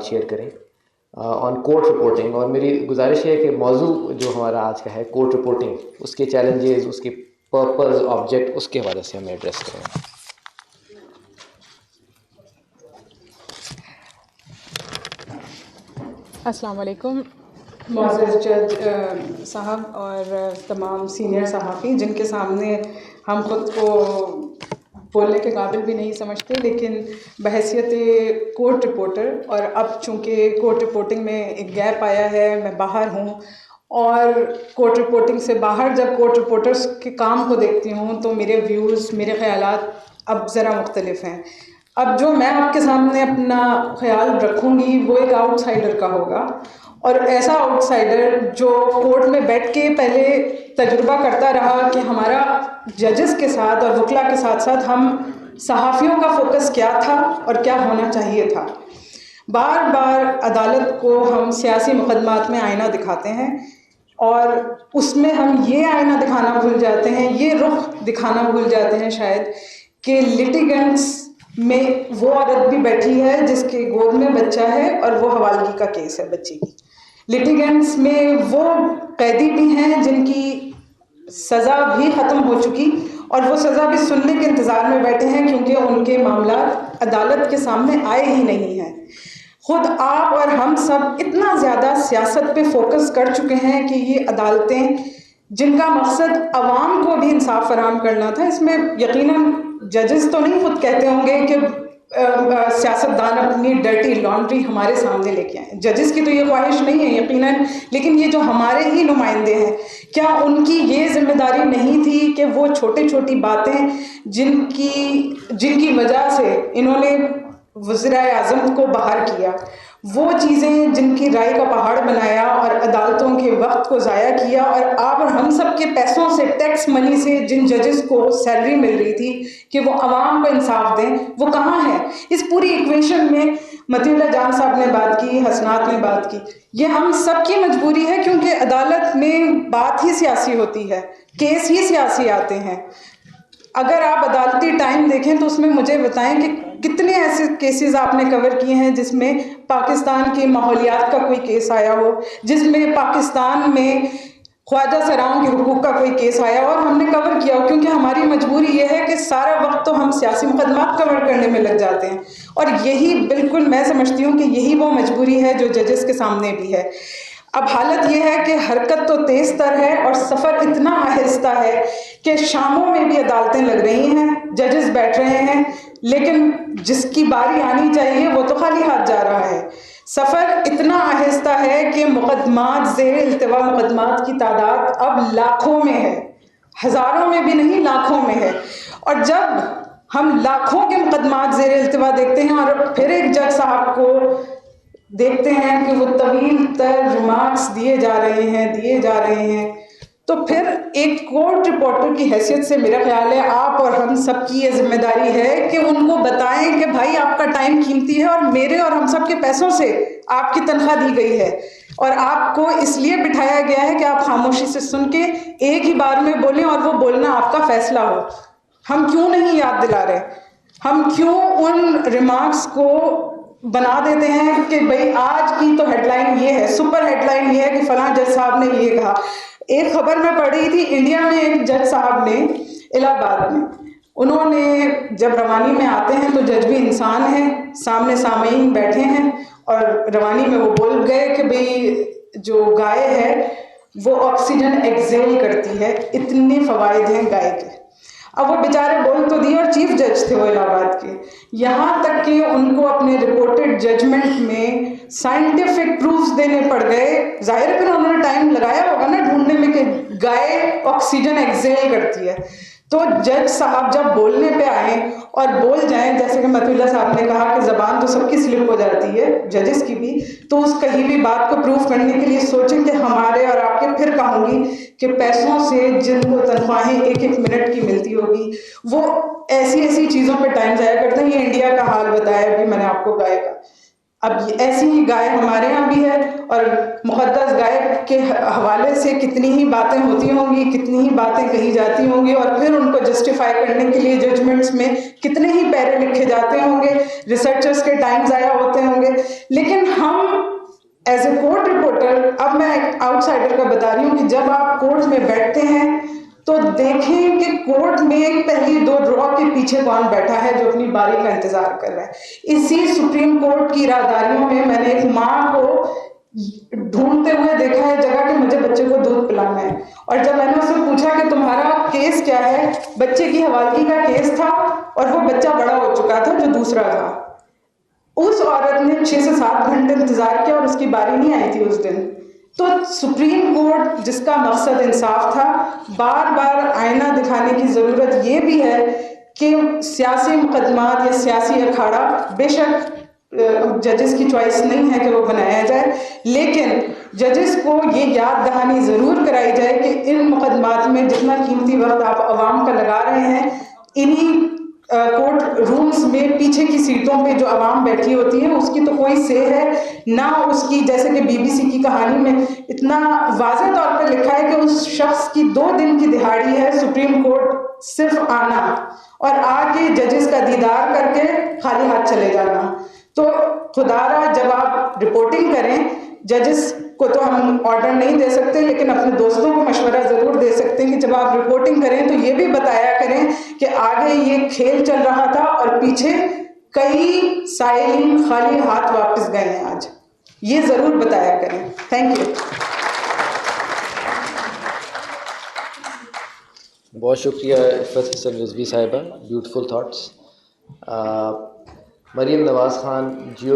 Share करें on court reporting. और मेरी गुजारिश है कि मौजू जो हमारा आज का है कोर्ट रिपोर्टिंग, उसके चैलेंजेस, उसके पर्पस, ऑब्जेक्ट, उसके हवाले से हमें एड्रेस करें। अस्सलाम वालेकुम मुअज़्ज़ज़ जज साहब और तमाम सीनियर सहाफ़ी जिनके सामने हम ख़ुद को बोलने के काबिल भी नहीं समझते, लेकिन बहैसियत कोर्ट रिपोर्टर, और अब चूँकि कोर्ट रिपोर्टिंग में एक गैप आया है, मैं बाहर हूँ और कोर्ट रिपोर्टिंग से बाहर जब कोर्ट रिपोर्टर्स के काम को देखती हूँ तो मेरे व्यूज़, मेरे ख़यालात अब ज़रा मुख्तलिफ हैं। अब जो मैं आपके सामने अपना ख्याल रखूँगी वो एक आउटसाइडर का होगा, और ऐसा आउटसाइडर जो कोर्ट में बैठ के पहले तजुर्बा करता रहा कि हमारा जजेस के साथ और वकला के साथ साथ हम सहाफ़ियों का फोकस क्या था और क्या होना चाहिए था। बार बार अदालत को हम सियासी मुकदमात में आईना दिखाते हैं और उसमें हम ये आईना दिखाना भूल जाते हैं, ये रुख दिखाना भूल जाते हैं शायद, कि लिटिगेंट्स में वो औरत भी बैठी है जिसके गोद में बच्चा है और वो हवालगी का केस है बच्ची की। लिटिगेंट्स में वो कैदी भी हैं जिनकी सज़ा भी ख़त्म हो चुकी और वो सज़ा भी सुनने के इंतज़ार में बैठे हैं क्योंकि उनके मामला अदालत के सामने आए ही नहीं हैं। खुद आप और हम सब इतना ज़्यादा सियासत पे फोकस कर चुके हैं कि ये अदालतें जिनका मकसद अवाम को भी इंसाफ फराहम करना था, इसमें यकीनन जजेस तो नहीं खुद कहते होंगे कि सियासतदान अपनी डर्टी लॉन्ड्री हमारे सामने लेके आए, जजेस की तो ये ख्वाहिश नहीं है यकीनन, लेकिन ये जो हमारे ही नुमाइंदे हैं, क्या उनकी ये जिम्मेदारी नहीं थी कि वो छोटी छोटी बातें जिनकी वजह से इन्होंने वज़ीर-ए-आज़म को बाहर किया, वो चीज़ें जिनकी राय का पहाड़ बनाया और अदालतों के वक्त को ज़ाया किया, और आप और हम सब के पैसों से, टैक्स मनी से जिन जजेस को सैलरी मिल रही थी कि वो आवाम को इंसाफ दें, वो कहाँ है? इस पूरी इक्वेशन में मतीउल्लाह जान साहब ने बात की, हसनात ने बात की, ये हम सब की मजबूरी है क्योंकि अदालत में बात ही सियासी होती है, केस ही सियासी आते हैं। अगर आप अदालती टाइम देखें तो उसमें मुझे बताएं कि कितने ऐसे केसेस आपने कवर किए हैं जिसमें पाकिस्तान की माहौलियात का कोई केस आया हो, जिसमें पाकिस्तान में ख्वाजा सराओं के हुकूक का कोई केस आया हो और हमने कवर किया हो, क्योंकि हमारी मजबूरी ये है कि सारा वक्त तो हम सियासी मुकदमात कवर करने में लग जाते हैं, और यही बिल्कुल मैं समझती हूँ कि यही वो मजबूरी है जो जजेस के सामने भी है। अब हालत यह है कि हरकत तो तेज तर है और सफ़र इतना आहिस्ता है कि शामों में भी अदालतें लग रही हैं, जजेस बैठ रहे हैं, लेकिन जिसकी बारी आनी चाहिए वो तो खाली हाथ जा रहा है। सफ़र इतना आहिस्ता है कि मुकदमात, ज़ेर इल्तिवा मुकदमात की तादाद अब लाखों में है, हज़ारों में भी नहीं, लाखों में है। और जब हम लाखों के मुकदमात ज़ेर इल्तिवा देखते हैं और फिर एक जज साहब को देखते हैं कि वो तवील तर रिमार्क्स दिए जा रहे हैं, तो फिर एक कोर्ट रिपोर्टर की हैसियत से मेरा ख्याल है आप और हम सब की ये जिम्मेदारी है कि उनको बताएं कि भाई आपका टाइम कीमती है और मेरे और हम सब के पैसों से आपकी तनख्वाह दी गई है और आपको इसलिए बिठाया गया है कि आप खामोशी से सुन के एक ही बार में बोलें और वो बोलना आपका फैसला हो। हम क्यों नहीं याद दिला रहे? हम क्यों उन रिमार्क्स को बना देते हैं कि भाई आज की तो हेडलाइन ये है, सुपर हेडलाइन ये है कि फलां जज साहब ने ये कहा। एक खबर मैं पढ़ रही थी, इंडिया में एक जज साहब ने इलाहाबाद में, उन्होंने जब रवानी में आते हैं तो जज भी इंसान है, सामने सामईन बैठे हैं और रवानी में वो बोल गए कि भाई जो गाय है वो ऑक्सीजन एक्सेल करती है, इतने फवायद हैं गाय के। अब वो बेचारे बोल तो दिए और चीफ जज थे वो इलाहाबाद के, यहाँ तक कि उनको अपने रिपोर्टेड जजमेंट में साइंटिफिक प्रूफ्स देने पड़ गए। जाहिर है फिर उन्होंने टाइम लगाया होगा ना ढूंढने में कि गाय ऑक्सीजन एक्सेल करती है। तो जज साहब जब बोलने पे आए और बोल जाएं, जैसे कि मतुल्ला साहब ने कहा कि ज़बान तो सबकी स्लिप हो जाती है, जजेस की भी, तो उस कहीं भी बात को प्रूफ करने के लिए सोचें कि हमारे और आपके, फिर कहूँगी कि पैसों से जिनको तनख्वाहें एक एक मिनट की मिलती होगी वो ऐसी ऐसी चीज़ों पे टाइम ज़ाया करते हैं। ये इंडिया का हाल बताया भी मैंने आपको गाय का। अब ऐसी ही गाय हमारे यहाँ भी है, और मुक़द्दस गाय के हवाले से कितनी ही बातें होती होंगी, कितनी ही बातें कही जाती होंगी, और फिर उनको जस्टिफाई करने के लिए जजमेंट्स में कितने ही पैरे लिखे जाते होंगे, रिसर्चर्स के टाइम ज़ाया होते होंगे। लेकिन हम एज ए कोर्ट रिपोर्टर, अब मैं एक आउटसाइडर का बता रही हूँ कि जब आप कोर्ट में बैठते हैं तो देखें कि कोर्ट में पहली 2 ड्रॉ के पीछे कौन बैठा है जो अपनी बारी का इंतजार कर रहा है। इसी सुप्रीम कोर्ट की राहदारियों में मैंने एक माँ को ढूंढते हुए देखा है जगह कि मुझे बच्चे को दूध पिलाना है, और जब मैंने उससे पूछा कि तुम्हारा केस क्या है, बच्चे की हवालगी का केस था और वो बच्चा बड़ा हो चुका था जो दूसरा था। उस औरत ने 6 से 7 घंटे इंतजार किया और उसकी बारी नहीं आई थी उस दिन। तो सुप्रीम कोर्ट जिसका मकसद इंसाफ था, बार बार आईना दिखाने की ज़रूरत ये भी है कि सियासी मुकदमात या सियासी अखाड़ा बेशक जजेस की चॉइस नहीं है कि वो बनाया जाए, लेकिन जजेस को ये याद दहानी ज़रूर कराई जाए कि इन मुकदमात में जितना कीमती वक्त आप अवाम का लगा रहे हैं, इन्हीं कोर्ट रूम्स में पीछे की सीटों पे जो आवाम बैठी होती है उसकी तो कोई से है ना उसकी। जैसे कि बीबीसी की कहानी में इतना वाज़ेह तौर पर लिखा है कि उस शख्स की 2 दिन की दिहाड़ी है सुप्रीम कोर्ट सिर्फ आना और आके जजेस का दीदार करके खाली हाथ चले जाना। तो खुदारा जब आप रिपोर्टिंग करें, जजेस को तो हम ऑर्डर नहीं दे सकते, लेकिन अपने दोस्तों को मशवरा ज़रूर दे सकते हैं कि जब आप रिपोर्टिंग करें तो ये भी बताया करें कि आगे ये खेल चल रहा था और पीछे कई साइलिन खाली हाथ वापस गए हैं आज, ये ज़रूर बताया करें। Thank you. बहुत शुक्रिया इफ़त हसन रिजवी साहिबा, ब्यूटीफुल थाट्स। मरीम नवाज़ खान जियो